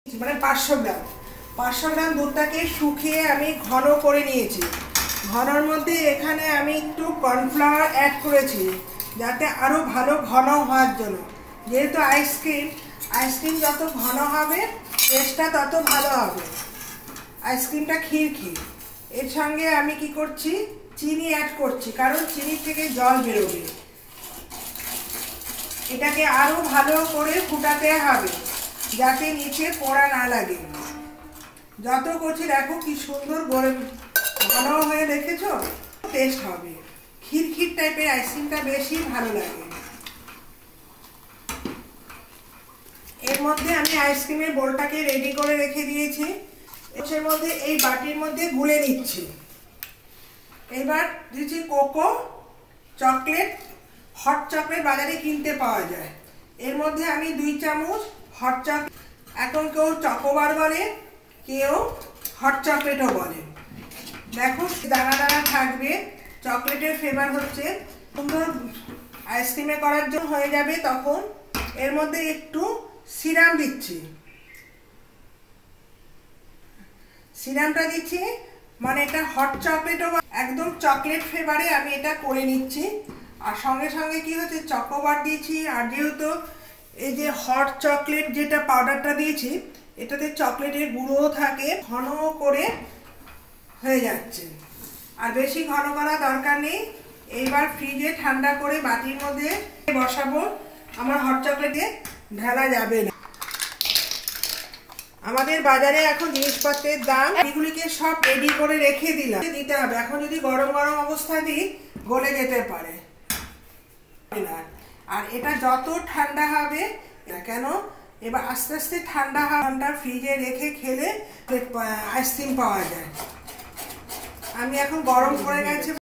মানে 500 গ্রাম দুধটাকে শুকিয়ে আমি ঘন করে নিয়েছি। ঘনর মধ্যে এখানে আমি একটু কর্নফ্লাওয়ার অ্যাড করেছি যাতে আরও ভালো ঘন হওয়ার জন্য। যেহেতু আইসক্রিম যত ঘন হবে টেস্টটা তত ভালো হবে, আইসক্রিমটা ক্ষীর। এর সঙ্গে আমি কি করছি, চিনি অ্যাড করছি, কারণ চিনি থেকে জল বেরোবে। এটাকে আরও ভালো করে ফুটাতে হবে যাতে নিচে পোড়া না লাগে। যত করছি দেখো কি সুন্দর ঘন হয়ে, দেখেছো? টেস্ট হবে, ক্ষীর টাইপের আইসক্রিমটা বেশি ভালো লাগে। এর মধ্যে আমি আইসক্রিমের বোলটাকে রেডি করে রেখে দিয়েছি। এর মধ্যে এই বাটির মধ্যে গুলে নিচ্ছি। এবার দিচ্ছি কোকো চকলেট, হট চকলেট বাজারে কিনতে পাওয়া যায়। এর মধ্যে আমি 2 চামচ হট চকলেট, এখন কেউ চকোবার বলে, কেউ হট চকলেটও বলে। দেখো দানা দানা থাকবে, চকলেটের ফ্লেভার হচ্ছে সুন্দর, আইসক্রিমে করার জন্য হয়ে যাবে। তখন এর মধ্যে একটু সিরাম দিচ্ছি, সিরামটা দিচ্ছি মানে এটা হট চকলেটও একদম চকলেট ফ্লেভারে আমি এটা করে নিচ্ছি। আর সঙ্গে সঙ্গে কি হচ্ছে, চকোবার দিয়েছি, আর যেহেতু এই যে হট চকলেট যেটা পাউডারটা দিয়েছি এটাতে চকলেটের গুঁড়ো থাকে, ঘন করে হয়ে যাচ্ছে। আর বেশি ঘন করা দরকার নেই। এইবার ফ্রিজে ঠান্ডা করে বাটির মধ্যে বসাবো। আমার হট চকলেটে ঢালা যাবে না। আমাদের বাজারে এখন জিনিসপত্রের দাম, এগুলিকে সব রেডি করে রেখে দিতে হবে। এখন যদি গরম গরম অবস্থা দিই গলে যেতে পারে। আর এটা যত ঠান্ডা হবে কেন, এবার আস্তে আস্তে ঠান্ডা ফ্রিজে রেখে খেলে আইসক্রিম পাওয়া যায়। আমি এখন গরম করে গেছে।